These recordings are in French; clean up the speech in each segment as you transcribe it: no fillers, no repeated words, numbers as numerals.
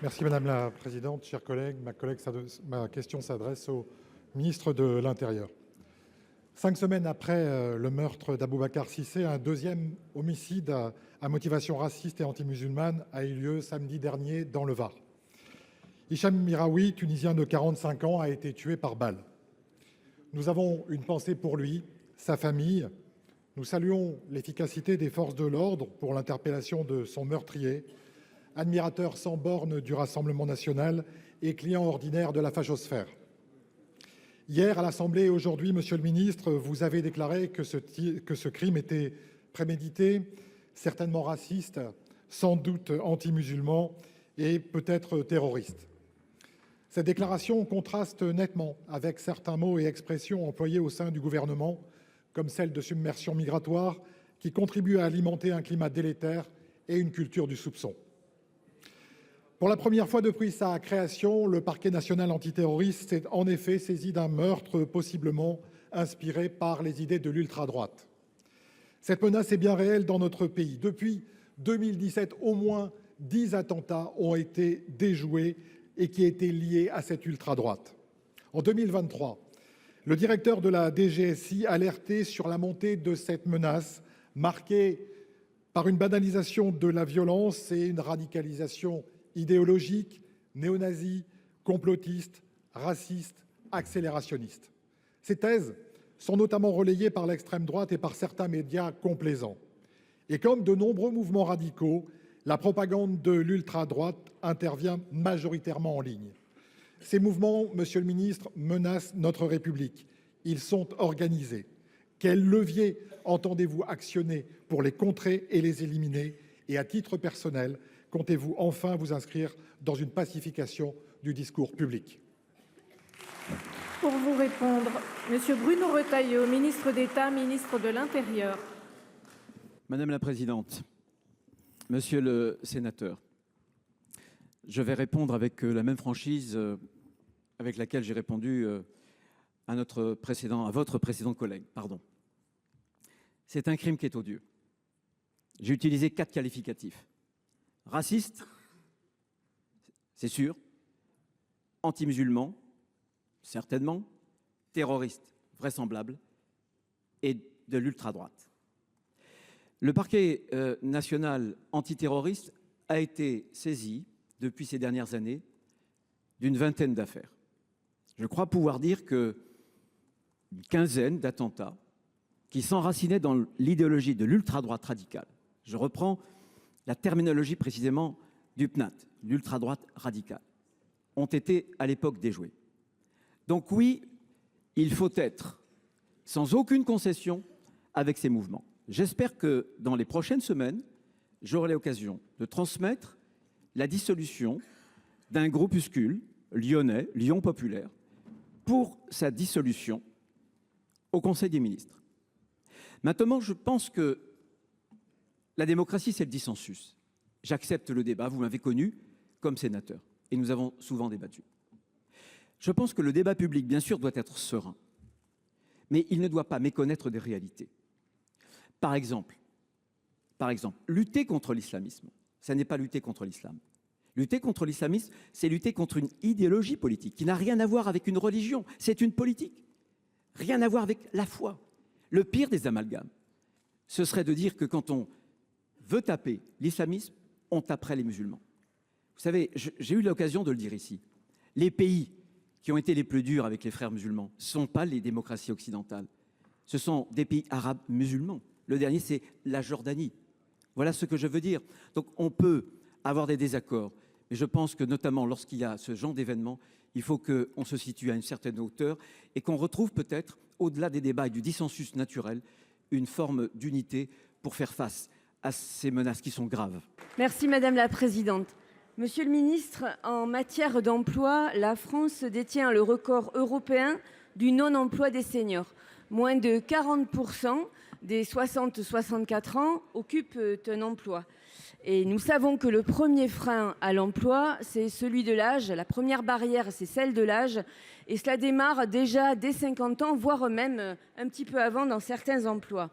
Merci Madame la Présidente, chers collègues. Ma question s'adresse au ministre de l'Intérieur. 5 semaines après le meurtre d'Aboubacar Cissé, un deuxième homicide à motivation raciste et anti-musulmane a eu lieu samedi dernier dans le Var. Hicham Miraoui, tunisien de 45 ans, a été tué par balle. Nous avons une pensée pour lui, sa famille. Nous saluons l'efficacité des forces de l'ordre pour l'interpellation de son meurtrier, admirateur sans bornes du Rassemblement national et client ordinaire de la fachosphère. Hier, à l'Assemblée et aujourd'hui, Monsieur le ministre, vous avez déclaré que ce crime était prémédité, certainement raciste, sans doute anti-musulman et peut-être terroriste. Cette déclaration contraste nettement avec certains mots et expressions employés au sein du gouvernement, comme celle de submersion migratoire, qui contribuent à alimenter un climat délétère et une culture du soupçon. Pour la première fois depuis sa création, le parquet national antiterroriste s'est en effet saisi d'un meurtre possiblement inspiré par les idées de l'ultra-droite. Cette menace est bien réelle dans notre pays. Depuis 2017, au moins 10 attentats ont été déjoués et qui étaient liés à cette ultra-droite. En 2023, le directeur de la DGSI alertait sur la montée de cette menace, marquée par une banalisation de la violence et une radicalisation idéologique, néo-nazie, complotiste, raciste, accélérationniste. Ces thèses sont notamment relayées par l'extrême droite et par certains médias complaisants. Et comme de nombreux mouvements radicaux, la propagande de l'ultra-droite intervient majoritairement en ligne. Ces mouvements, Monsieur le ministre, menacent notre République. Ils sont organisés. Quels leviers entendez-vous actionner pour les contrer et les éliminer? Et à titre personnel, comptez-vous enfin vous inscrire dans une pacification du discours public? Pour vous répondre, Monsieur Bruno Retailleau, ministre d'État, ministre de l'Intérieur. Madame la Présidente, Monsieur le Sénateur, je vais répondre avec la même franchise avec laquelle j'ai répondu à votre précédent collègue. C'est un crime qui est odieux. J'ai utilisé 4 qualificatifs. Raciste, c'est sûr. Anti-musulman, certainement. Terroriste, vraisemblable. Et de l'ultra-droite. Le parquet national antiterroriste a été saisi depuis ces dernières années d'une vingtaine d'affaires. Je crois pouvoir dire qu'une quinzaine d'attentats qui s'enracinaient dans l'idéologie de l'ultra-droite radicale. Je reprends la terminologie précisément du PNAT, l'ultra-droite radicale, ont été à l'époque déjoués. Donc oui, il faut être sans aucune concession avec ces mouvements. J'espère que dans les prochaines semaines, j'aurai l'occasion de transmettre la dissolution d'un groupuscule lyonnais, Lyon Populaire, pour sa dissolution au Conseil des ministres. Maintenant, je pense que la démocratie, c'est le dissensus. J'accepte le débat, vous m'avez connu comme sénateur, et nous avons souvent débattu. Je pense que le débat public, bien sûr, doit être serein, mais il ne doit pas méconnaître des réalités. Par exemple, lutter contre l'islamisme, ça n'est pas lutter contre l'islam. Lutter contre l'islamisme, c'est lutter contre une idéologie politique qui n'a rien à voir avec une religion, c'est une politique. Rien à voir avec la foi. Le pire des amalgames, ce serait de dire que quand on veut taper l'islamisme, on taperait les musulmans. Vous savez, j'ai eu l'occasion de le dire ici, les pays qui ont été les plus durs avec les frères musulmans ne sont pas les démocraties occidentales, ce sont des pays arabes musulmans. Le dernier, c'est la Jordanie. Voilà ce que je veux dire. Donc on peut avoir des désaccords, mais je pense que notamment lorsqu'il y a ce genre d'événement, il faut qu'on se situe à une certaine hauteur et qu'on retrouve peut-être, au-delà des débats et du dissensus naturel, une forme d'unité pour faire face à ces menaces qui sont graves. Merci Madame la Présidente. Monsieur le ministre, en matière d'emploi, la France détient le record européen du non-emploi des seniors. Moins de 40% des 60-64 ans occupent un emploi. Et nous savons que le premier frein à l'emploi, c'est celui de l'âge. La première barrière, c'est celle de l'âge. Et cela démarre déjà dès 50 ans, voire même un petit peu avant dans certains emplois.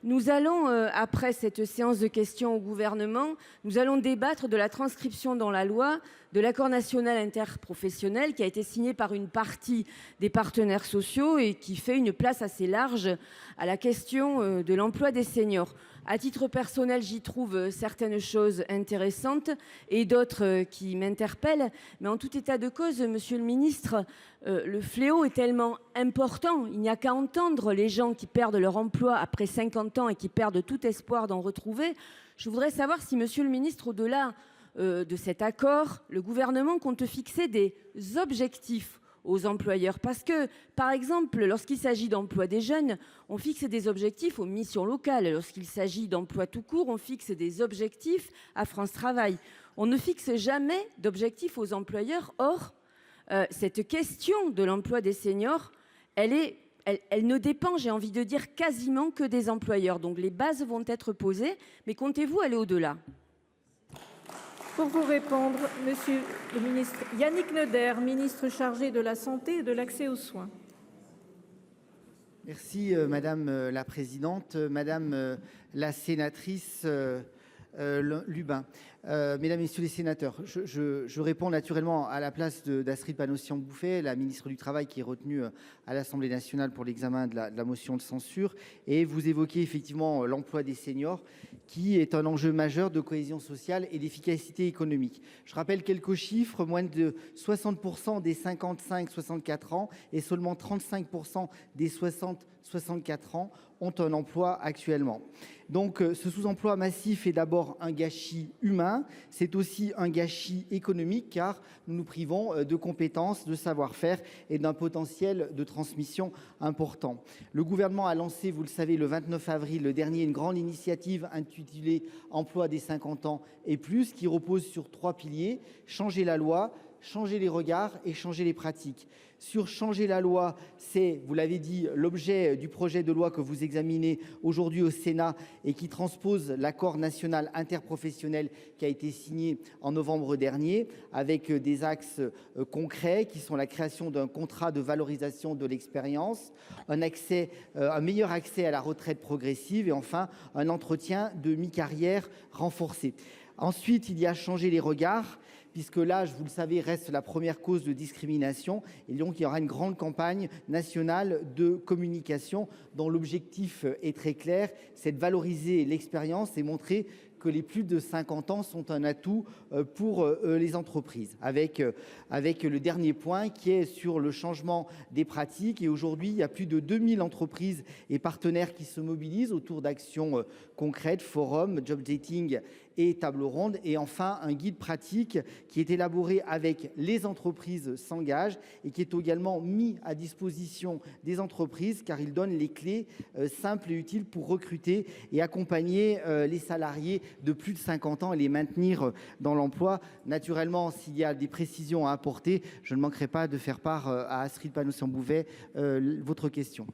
Nous allons, après cette séance de questions au gouvernement, nous allons débattre de la transcription dans la loi de l'accord national interprofessionnel qui a été signé par une partie des partenaires sociaux et qui fait une place assez large à la question de l'emploi des seniors. À titre personnel, j'y trouve certaines choses intéressantes et d'autres qui m'interpellent. Mais en tout état de cause, Monsieur le ministre, le fléau est tellement important. Il n'y a qu'à entendre les gens qui perdent leur emploi après 50 ans et qui perdent tout espoir d'en retrouver. Je voudrais savoir si, Monsieur le ministre, au-delà de cet accord, le gouvernement compte fixer des objectifs aux employeurs. Parce que, par exemple, lorsqu'il s'agit d'emploi des jeunes, on fixe des objectifs aux missions locales. Lorsqu'il s'agit d'emploi tout court, on fixe des objectifs à France Travail. On ne fixe jamais d'objectifs aux employeurs. Or, cette question de l'emploi des seniors, elle ne dépend, j'ai envie de dire, quasiment que des employeurs. Donc les bases vont être posées, mais comptez-vous aller au-delà ? Pour vous répondre, Monsieur le ministre Yannick Neuder, ministre chargé de la Santé et de l'Accès aux soins. Merci Madame la Présidente, Madame la Sénatrice Lubin. Mesdames, Messieurs les sénateurs, je réponds naturellement à la place d'Astrid Panosyan-Bouffet, la ministre du Travail qui est retenue à l'Assemblée nationale pour l'examen de la motion de censure. Et vous évoquez effectivement l'emploi des seniors qui est un enjeu majeur de cohésion sociale et d'efficacité économique. Je rappelle quelques chiffres, moins de 60% des 55-64 ans et seulement 35% des 60-64 ans ont un emploi actuellement. Donc ce sous-emploi massif est d'abord un gâchis humain, c'est aussi un gâchis économique car nous nous privons de compétences, de savoir-faire et d'un potentiel de transmission important. Le gouvernement a lancé, vous le savez, le 29 avril le dernier, une grande initiative intitulée « Emploi des 50 ans et plus » qui repose sur 3 piliers, changer la loi, changer les regards et changer les pratiques. Sur changer la loi, c'est, vous l'avez dit, l'objet du projet de loi que vous examinez aujourd'hui au Sénat et qui transpose l'accord national interprofessionnel qui a été signé en novembre dernier avec des axes concrets qui sont la création d'un contrat de valorisation de l'expérience, un meilleur accès à la retraite progressive et enfin un entretien de mi-carrière renforcé. Ensuite, il y a changer les regards, puisque l'âge, vous le savez, reste la première cause de discrimination. Et donc, il y aura une grande campagne nationale de communication dont l'objectif est très clair, c'est de valoriser l'expérience et montrer que les plus de 50 ans sont un atout pour les entreprises. Avec le dernier point qui est sur le changement des pratiques. Et aujourd'hui, il y a plus de 2000 entreprises et partenaires qui se mobilisent autour d'actions concrètes, forums, job dating et table ronde. Et enfin, un guide pratique qui est élaboré avec les entreprises s'engagent et qui est également mis à disposition des entreprises car il donne les clés simples et utiles pour recruter et accompagner les salariés de plus de 50 ans et les maintenir dans l'emploi. Naturellement, s'il y a des précisions à apporter, je ne manquerai pas de faire part à Astrid Panosyan-Bouffet votre question.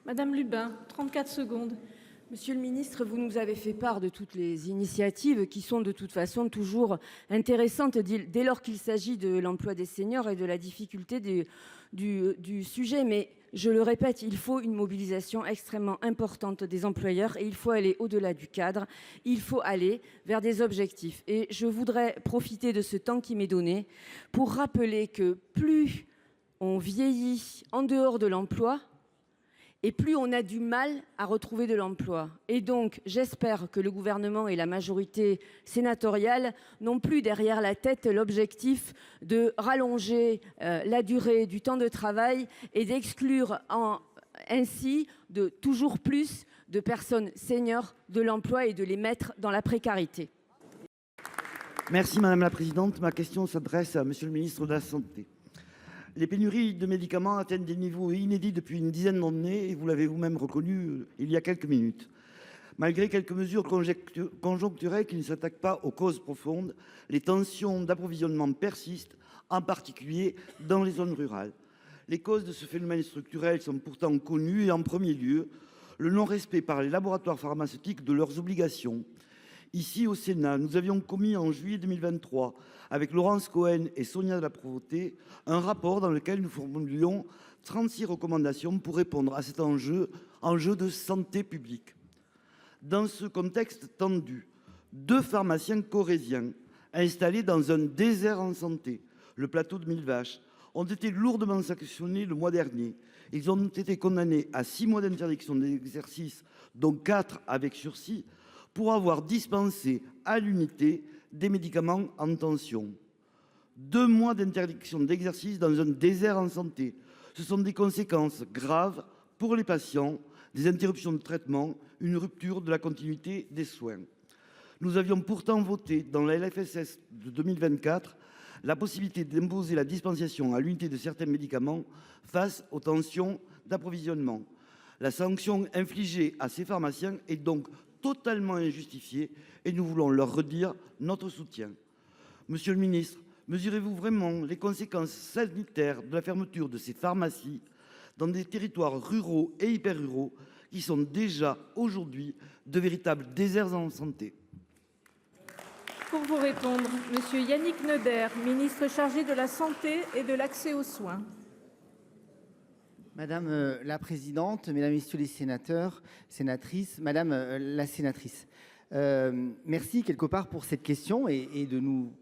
Madame Lubin, 34 secondes. Monsieur le ministre, vous nous avez fait part de toutes les initiatives qui sont de toute façon toujours intéressantes dès lors qu'il s'agit de l'emploi des seniors et de la difficulté du sujet. Mais je le répète, il faut une mobilisation extrêmement importante des employeurs et il faut aller au-delà du cadre, il faut aller vers des objectifs. Et je voudrais profiter de ce temps qui m'est donné pour rappeler que plus on vieillit en dehors de l'emploi, et plus on a du mal à retrouver de l'emploi. Et donc, j'espère que le gouvernement et la majorité sénatoriale n'ont plus derrière la tête l'objectif de rallonger la durée du temps de travail et d'exclure ainsi de toujours plus de personnes seniors de l'emploi et de les mettre dans la précarité. Merci Madame la Présidente. Ma question s'adresse à Monsieur le Ministre de la Santé. Les pénuries de médicaments atteignent des niveaux inédits depuis une dizaine d'années et vous l'avez vous-même reconnu il y a quelques minutes. Malgré quelques mesures conjoncturelles qui ne s'attaquent pas aux causes profondes, les tensions d'approvisionnement persistent, en particulier dans les zones rurales. Les causes de ce phénomène structurel sont pourtant connues et en premier lieu, le non-respect par les laboratoires pharmaceutiques de leurs obligations. Ici au Sénat, nous avions commis en juillet 2023, avec Laurence Cohen et Sonia de la Provôté, un rapport dans lequel nous formulions 36 recommandations pour répondre à cet enjeu de santé publique. Dans ce contexte tendu, 2 pharmaciens corréziens installés dans un désert en santé, le plateau de Millevaches, ont été lourdement sanctionnés le mois dernier. Ils ont été condamnés à 6 mois d'interdiction d'exercice, dont 4 avec sursis, pour avoir dispensé à l'unité des médicaments en tension. 2 mois d'interdiction d'exercice dans un désert en santé. Ce sont des conséquences graves pour les patients, des interruptions de traitement, une rupture de la continuité des soins. Nous avions pourtant voté dans la LFSS de 2024 la possibilité d'imposer la dispensation à l'unité de certains médicaments face aux tensions d'approvisionnement. La sanction infligée à ces pharmaciens est donc totalement injustifiée et nous voulons leur redire notre soutien. Monsieur le ministre, mesurez-vous vraiment les conséquences sanitaires de la fermeture de ces pharmacies dans des territoires ruraux et hyper-ruraux qui sont déjà aujourd'hui de véritables déserts en santé? Pour vous répondre, Monsieur Yannick Neuder, ministre chargé de la Santé et de l'Accès aux soins. Madame la présidente, mesdames, messieurs les sénateurs, sénatrices, madame la sénatrice, merci quelque part pour cette question et de nous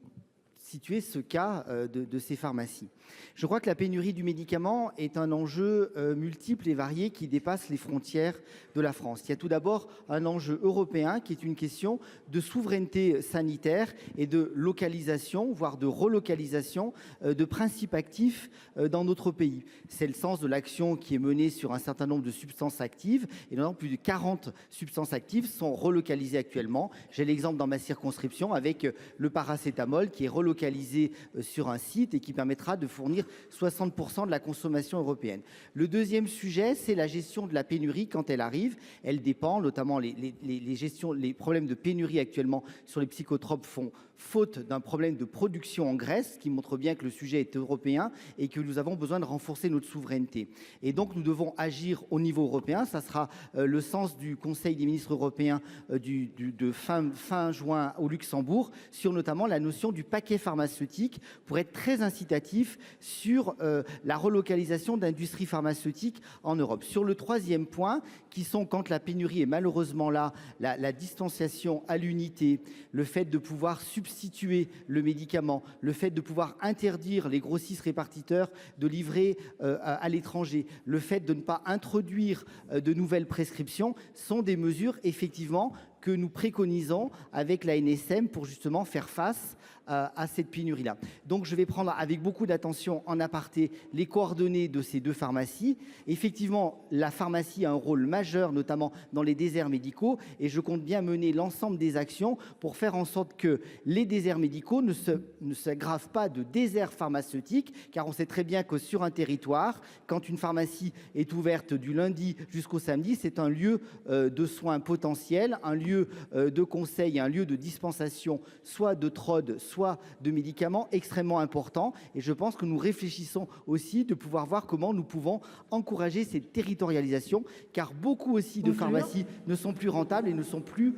situer ce cas de ces pharmacies. Je crois que la pénurie du médicament est un enjeu multiple et varié qui dépasse les frontières de la France. Il y a tout d'abord un enjeu européen qui est une question de souveraineté sanitaire et de localisation, voire de relocalisation de principes actifs dans notre pays. C'est le sens de l'action qui est menée sur un certain nombre de substances actives et maintenant plus de 40 substances actives sont relocalisées actuellement. J'ai l'exemple dans ma circonscription avec le paracétamol qui est relocalisé sur un site et qui permettra de fournir 60% de la consommation européenne. Le deuxième sujet, c'est la gestion de la pénurie quand elle arrive. Elle dépend, notamment les problèmes de pénurie actuellement sur les psychotropes font faute d'un problème de production en Grèce, qui montre bien que le sujet est européen et que nous avons besoin de renforcer notre souveraineté. Et donc nous devons agir au niveau européen. Ça sera le sens du Conseil des ministres européens de fin juin au Luxembourg, sur notamment la notion du paquet pharmaceutique pour être très incitatif sur la relocalisation d'industries pharmaceutiques en Europe. Sur le troisième point, qui sont quand la pénurie est malheureusement là, la distanciation à l'unité, le fait de pouvoir substituer le médicament, le fait de pouvoir interdire les grossistes répartiteurs de livrer à l'étranger, le fait de ne pas introduire de nouvelles prescriptions sont des mesures effectivement que nous préconisons avec la NSM pour justement faire face à cette pénurie-là. Donc je vais prendre avec beaucoup d'attention en aparté les coordonnées de ces deux pharmacies. Effectivement, la pharmacie a un rôle majeur, notamment dans les déserts médicaux, et je compte bien mener l'ensemble des actions pour faire en sorte que les déserts médicaux ne s'aggravent pas de déserts pharmaceutiques, car on sait très bien que sur un territoire, quand une pharmacie est ouverte du lundi jusqu'au samedi, c'est un lieu de soins potentiels, un lieu de conseil, un lieu de dispensation, soit de TROD, soit de médicaments extrêmement importants. Et je pense que nous réfléchissons aussi de pouvoir voir comment nous pouvons encourager cette territorialisation, car beaucoup aussi de pharmacies ne sont plus rentables et ne sont plus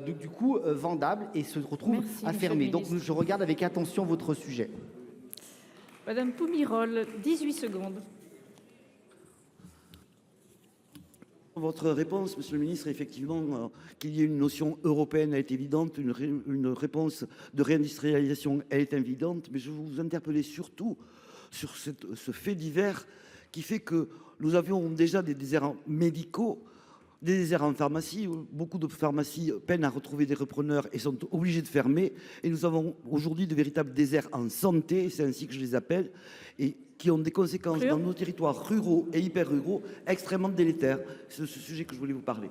du coup vendables et se retrouvent à fermer. Donc je regarde avec attention votre sujet. Madame Poumirol, 18 secondes. Votre réponse, monsieur le ministre, effectivement, qu'il y ait une notion européenne, elle est évidente, une réponse de réindustrialisation, elle est évidente, mais je vous interpellais surtout sur ce fait divers qui fait que nous avions déjà des déserts médicaux, des déserts en pharmacie, où beaucoup de pharmacies peinent à retrouver des repreneurs et sont obligées de fermer, et nous avons aujourd'hui de véritables déserts en santé, c'est ainsi que je les appelle, et qui ont des conséquences dans nos territoires ruraux et hyper-ruraux extrêmement délétères. C'est de ce sujet que je voulais vous parler.